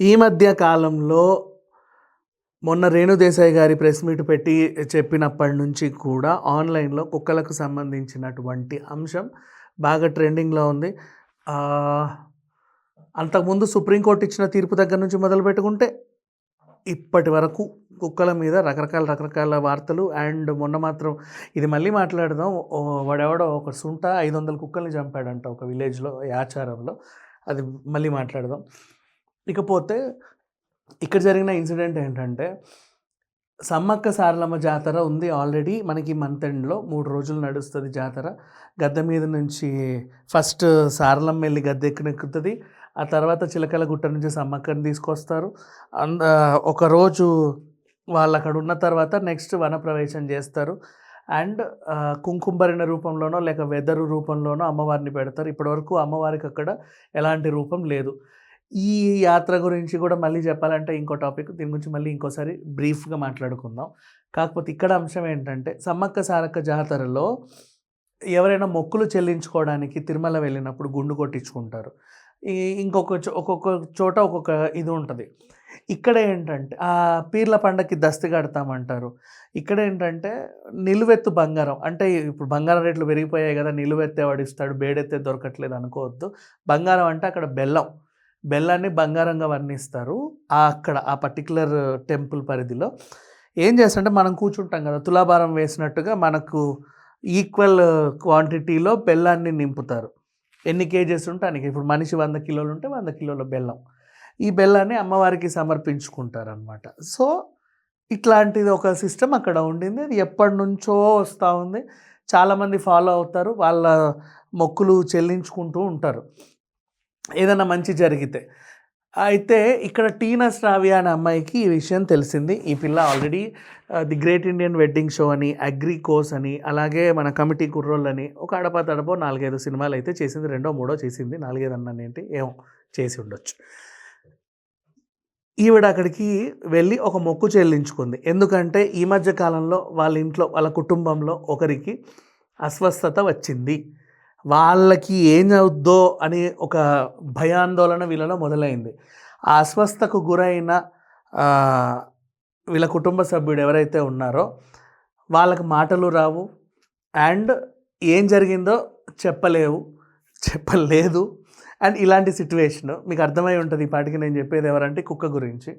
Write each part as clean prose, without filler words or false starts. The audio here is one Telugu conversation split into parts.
ఈ మధ్య కాలంలో మొన్న రేణు దేశాయ్ గారి ప్రెస్ మీట్ పెట్టి చెప్పినప్పటి నుంచి కూడా ఆన్లైన్లో కుక్కలకు సంబంధించినటువంటి అంశం బాగా ట్రెండింగ్లో ఉంది. అంతకుముందు సుప్రీంకోర్టు ఇచ్చిన తీర్పు దగ్గర నుంచి మొదలు పెట్టుకుంటే ఇప్పటి వరకు కుక్కల మీద రకరకాల వార్తలు. అండ్ మొన్న మాత్రం ఇది మళ్ళీ మాట్లాడదాం, వాడెవడో ఒక సుంట 500 కుక్కల్ని చంపాడంట ఒక విలేజ్లో, ఆచారంలో. అది మళ్ళీ మాట్లాడదాం. ఇకపోతే ఇక్కడ జరిగిన ఇన్సిడెంట్ ఏంటంటే, సమ్మక్క సారలమ్మ జాతర ఉంది ఆల్రెడీ మనకి మంత్ ఎండ్లో 3 రోజులు నడుస్తుంది జాతర. గద్దె మీద నుంచి ఫస్ట్ సారలమ్మ వెళ్ళి గద్దె ఎక్కుతుంది, ఆ తర్వాత చిలకల గుట్ట నుంచి సమ్మక్కని తీసుకొస్తారు. ఒకరోజు వాళ్ళు అక్కడ ఉన్న తర్వాత నెక్స్ట్ వనప్రవేశం చేస్తారు. అండ్ కుంకుమభరణ రూపంలోనో లేక వెదరు రూపంలోనో అమ్మవారిని పెడతారు. ఇప్పటివరకు అమ్మవారికి అక్కడ ఎలాంటి రూపం లేదు. ఈ యాత్ర గురించి కూడా మళ్ళీ చెప్పాలంటే ఇంకో టాపిక్, దీని గురించి మళ్ళీ ఇంకోసారి బ్రీఫ్గా మాట్లాడుకుందాం. కాకపోతే ఇక్కడ అంశం ఏంటంటే, సమ్మక్క సారక్క జాతరలో ఎవరైనా మొక్కులు చెల్లించుకోవడానికి తిరుమల వెళ్ళినప్పుడు గుండు కొట్టించుకుంటారు. ఒక్కొక్క చోట ఒక్కొక్క ఇది ఉంటుంది. ఇక్కడ ఏంటంటే పీర్ల పండగకి దస్తి కడతామంటారు. ఇక్కడ ఏంటంటే నిలువెత్తు బంగారం, అంటే ఇప్పుడు బంగారం రేట్లు పెరిగిపోయాయి కదా, నిలువెత్తే వాడిస్తాడు, బేడెత్తే దొరకట్లేదు అనుకోవద్దు. బంగారం అంటే అక్కడ బెల్లాన్ని బంగారంగా వర్ణిస్తారు. అక్కడ ఆ పర్టికులర్ టెంపుల్ పరిధిలో ఏం చేస్తారంటే, మనం కూర్చుంటాం కదా, తులాభారం వేసినట్టుగా మనకు ఈక్వల్ క్వాంటిటీలో బెల్లాన్ని నింపుతారు. ఎన్ని కేజెస్ ఉంటే అనికి. ఇప్పుడు మనిషి 100 కిలోలు ఉంటే 100 కిలోల బెల్లం. ఈ బెల్లాన్ని అమ్మవారికి సమర్పించుకుంటారు అనమాట. సో ఇట్లాంటిది ఒక సిస్టమ్ అక్కడ ఉండింది. అది ఎప్పటి నుంచో వస్తూ ఉంది. చాలామంది ఫాలో అవుతారు, వాళ్ళ మొక్కులు చెల్లించుకుంటూ ఉంటారు ఏదైనా మంచి జరిగితే. అయితే ఇక్కడ టీనా శ్రావ్య అనే అమ్మాయికి ఈ విషయం తెలిసింది. ఈ పిల్ల already the great Indian wedding show అని, అగ్రి కోర్స్ అని, అలాగే మన కమిటీ కుర్రోళ్ళు అని ఒక అడపో 4-5 సినిమాలు అయితే చేసింది. 2-3 చేసింది, 4-5 అన్నానేంటి, ఏమో చేసి ఉండొచ్చు. ఈవిడ అక్కడికి వెళ్ళి ఒక మొక్కు చెల్లించుకుంది. ఎందుకంటే ఈ మధ్య కాలంలో వాళ్ళ ఇంట్లో, వాళ్ళ కుటుంబంలో ఒకరికి అస్వస్థత వచ్చింది. వాళ్ళకి ఏం అవుద్దో అని ఒక భయాందోళన వీళ్ళలో మొదలైంది. ఆ అస్వస్థకు గురైన వీళ్ళ కుటుంబ సభ్యుడు ఎవరైతే ఉన్నారో వాళ్ళకి మాటలు రావు, అండ్ ఏం జరిగిందో చెప్పలేదు. అండ్ ఇలాంటి సిచ్యువేషన్ మీకు అర్థమై ఉంటుంది ఈ పాటికి. నేను చెప్పేది ఎవరంటే కుక్క గురించి.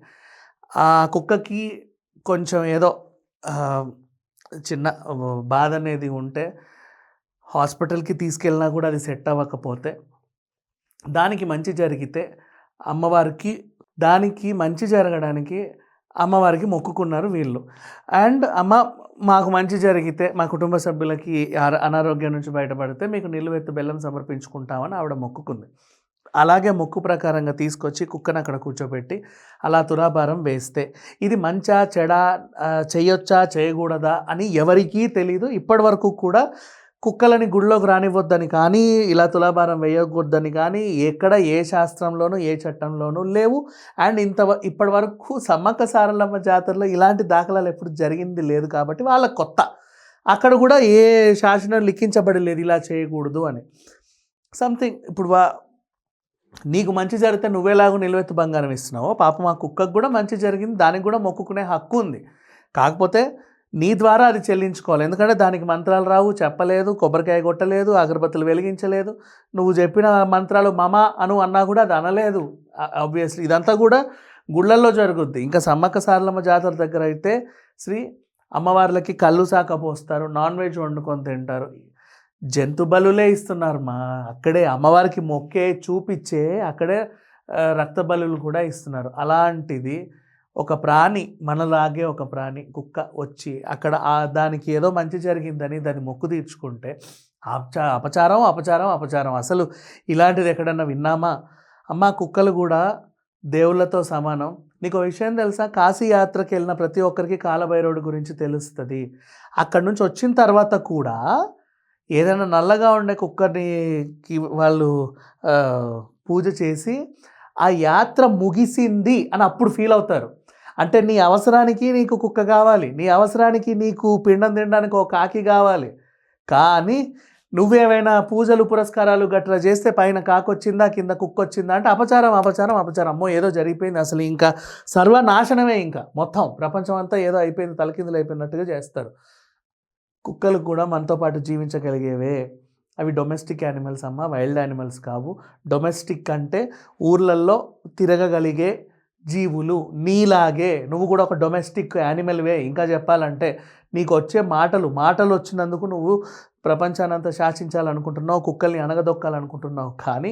ఆ కుక్కకి కొంచెం ఏదో చిన్న బాధ అనేది ఉంటే హాస్పిటల్కి తీసుకెళ్ళినా కూడా అది సెట్ అవ్వకపోతే, దానికి మంచి జరిగితే దానికి మంచి జరగడానికి అమ్మవారికి మొక్కుకున్నారు వీళ్ళు. అండ్ అమ్మ, మాకు మంచి జరిగితే, మా కుటుంబ సభ్యులకి అనారోగ్యం నుంచి బయటపడితే మీకు నిలువెత్తు బెల్లం సమర్పించుకుంటామని ఆవిడ మొక్కుకుంది. అలాగే మొక్కు ప్రకారంగా తీసుకొచ్చి కుక్కను అక్కడ కూర్చోబెట్టి అలా తులాభారం వేస్తే, ఇది మంచా చెడా, చేయొచ్చా చేయకూడదా అని ఎవరికీ తెలీదు. ఇప్పటి వరకు కూడా కుక్కలని గుడిలోకి రానివ్వద్దని కానీ, ఇలా తులాభారం వేయకూడదని కానీ ఎక్కడ ఏ శాస్త్రంలోనూ ఏ చట్టంలోనూ లేవు. అండ్ ఇప్పటి వరకు సమ్మక్క సారలమ్మ జాతరలో ఇలాంటి దాఖలాలు ఎప్పుడు జరిగింది లేదు. కాబట్టి వాళ్ళ కొత్త, అక్కడ కూడా ఏ శాసనం లిఖించబడలేదు ఇలా చేయకూడదు అని. సంథింగ్ ఇప్పుడు నీకు మంచి జరిగితే నువ్వేలాగో నిలువెత్తు బంగారం ఇస్తున్నావో, పాపం ఆ కుక్కకు కూడా మంచి జరిగింది, దానికి కూడా మొక్కుకునే హక్కు ఉంది. కాకపోతే నీ ద్వారా అది చెల్లించుకోవాలి. ఎందుకంటే దానికి మంత్రాలు రావు, చెప్పలేదు, కొబ్బరికాయ కొట్టలేదు, అగరబత్తులు వెలిగించలేదు. నువ్వు చెప్పిన మంత్రాలు మమ అన్నా కూడా అది అనలేదు. ఆబ్వియస్లీ ఇదంతా కూడా గుళ్ళల్లో జరుగుద్ది. ఇంకా సమ్మక్క సారలమ్మ జాతర దగ్గర అయితే అమ్మవార్లకి కళ్ళు శాఖ పోస్తారు, నాన్ వెజ్ వండుకొని తింటారు, జంతు బలులే ఇస్తున్నారు. అక్కడే అమ్మవారికి మొక్కే చూపించే అక్కడే రక్త బలులు కూడా ఇస్తున్నారు. అలాంటిది ఒక ప్రాణి, మనలాగే ఒక ప్రాణి కుక్క వచ్చి అక్కడ దానికి ఏదో మంచి జరిగిందని దాన్ని మొక్కు తీర్చుకుంటే అపచారం. అసలు ఇలాంటిది ఎక్కడన్నా విన్నామా? అమ్మ, కుక్కలు కూడా దేవుళ్ళతో సమానం. నీకు విషయం తెలుసా, కాశీ యాత్రకి వెళ్ళిన ప్రతి ఒక్కరికి కాలభైరవుడి గురించి తెలుస్తుంది. అక్కడి నుంచి వచ్చిన తర్వాత కూడా ఏదైనా నల్లగా ఉండే కుక్కర్నికి వాళ్ళు పూజ చేసి ఆ యాత్ర ముగిసింది అని అప్పుడు ఫీల్ అవుతారు. అంటే నీ అవసరానికి నీకు కుక్క కావాలి, నీ అవసరానికి నీకు పిండం తినడానికి ఒక కాకి కావాలి, కానీ నువ్వేమైనా పూజలు పురస్కారాలు గట్రా చేస్తే పైన కాకొచ్చిందా కింద కుక్కొచ్చిందా అంటే అపచారం అపచారం అపచారం, అమ్మో ఏదో జరిగిపోయింది, అసలు ఇంకా సర్వనాశనమే, ఇంకా మొత్తం ప్రపంచం అంతా ఏదో అయిపోయింది, తలకిందులు అయిపోయినట్టుగా చేస్తారు. కుక్కలు కూడా మనతో పాటు జీవించగలిగేవే. అవి డొమెస్టిక్ యానిమల్స్ అమ్మ, వైల్డ్ యానిమల్స్ కావు. డొమెస్టిక్ అంటే ఊర్లల్లో తిరగగలిగే జీవులు, నీలాగే నువ్వు కూడా ఒక డొమెస్టిక్ యానిమల్వే. ఇంకా చెప్పాలంటే నీకు వచ్చే మాటలు వచ్చినందుకు నువ్వు ప్రపంచానంతా శాసించాలనుకుంటున్నావు, కుక్కల్ని అనగదొక్కాలనుకుంటున్నావు, కానీ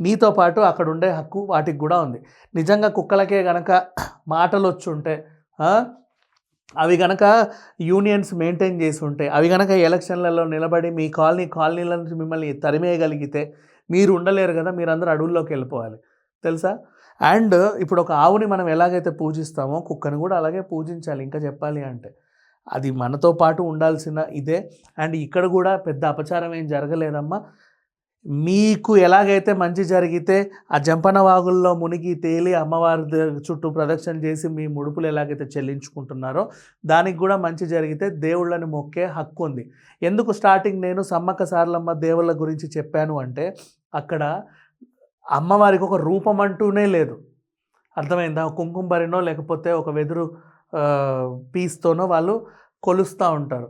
నీతో పాటు అక్కడ ఉండే హక్కు వాటికి కూడా ఉంది. నిజంగా కుక్కలకే గనక మాటలు వచ్చుంటే, అవి గనక యూనియన్స్ మెయింటైన్ చేసి ఉంటే, అవి గనక ఎలక్షన్లలో నిలబడి మీ కాలనీల నుంచి మిమ్మల్ని తరిమేయగలిగితే మీరు ఉండలేరు కదా, మీరందరూ అడవుల్లోకి వెళ్ళిపోవాలి తెలుసా. అండ్ ఇప్పుడు ఒక ఆవుని మనం ఎలాగైతే పూజిస్తామో కుక్కను కూడా అలాగే పూజించాలి. ఇంకా చెప్పాలి అంటే అది మనతో పాటు ఉండాల్సిన ఇదే. అండ్ ఇక్కడ కూడా పెద్ద అపచారం ఏం జరగలేదమ్మా. మీకు ఎలాగైతే మంచి జరిగితే ఆ జంపన వాగుల్లో మునిగి తేలి అమ్మవారి చుట్టూ ప్రదక్షిణ చేసి మీ ముడుపులు ఎలాగైతే చెల్లించుకుంటున్నారో దానికి కూడా మంచి జరిగితే దేవుళ్ళని మొక్కే హక్కు ఉంది. ఎందుకు స్టార్టింగ్ నేను సమ్మక్క సారలమ్మ దేవుళ్ళ గురించి చెప్పాను అంటే అక్కడ అమ్మవారికి ఒక రూపం అంటూనే లేదు, అర్థమైందా. కుంకుమ బరినో లేకపోతే ఒక వెదురు పీస్తోనో వాళ్ళు కొలుస్తూ ఉంటారు.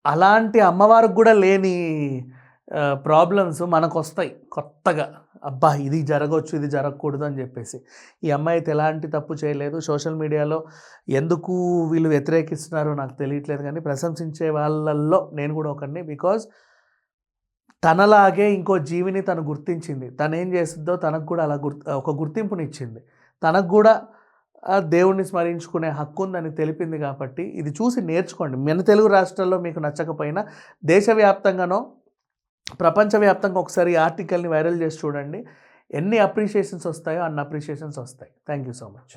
అలాంటి అమ్మవారికి కూడా లేని ప్రాబ్లమ్స్ మనకు వస్తాయి కొత్తగా. అబ్బా ఇది జరగవచ్చు ఇది జరగకూడదు అని చెప్పేసి. ఈ అమ్మాయి అయితే ఎలాంటి తప్పు చేయలేదు. సోషల్ మీడియాలో ఎందుకు వీళ్ళు వ్యతిరేకిస్తున్నారో నాకు తెలియట్లేదు, కానీ ప్రశంసించే వాళ్ళల్లో నేను కూడా ఒకరిని. బికాజ్ తనలాగే ఇంకో జీవిని తను గుర్తించింది, తను ఏం చేస్తుందో తనకు కూడా అలా ఒక గుర్తింపునిచ్చింది, తనకు కూడా దేవుణ్ణి స్మరించుకునే హక్కు ఉందని తెలిపింది. కాబట్టి ఇది చూసి నేర్చుకోండి. మన తెలుగు రాష్ట్రాల్లో మీకు నచ్చకపోయినా దేశవ్యాప్తంగానో ప్రపంచవ్యాప్తంగా ఒకసారి ఈ ఆర్టికల్ని వైరల్ చేసి చూడండి. ఎన్ని అప్రిషియేషన్స్ వస్తాయో అన్ని అప్రిషియేషన్స్ వస్తాయి. Thank you so much.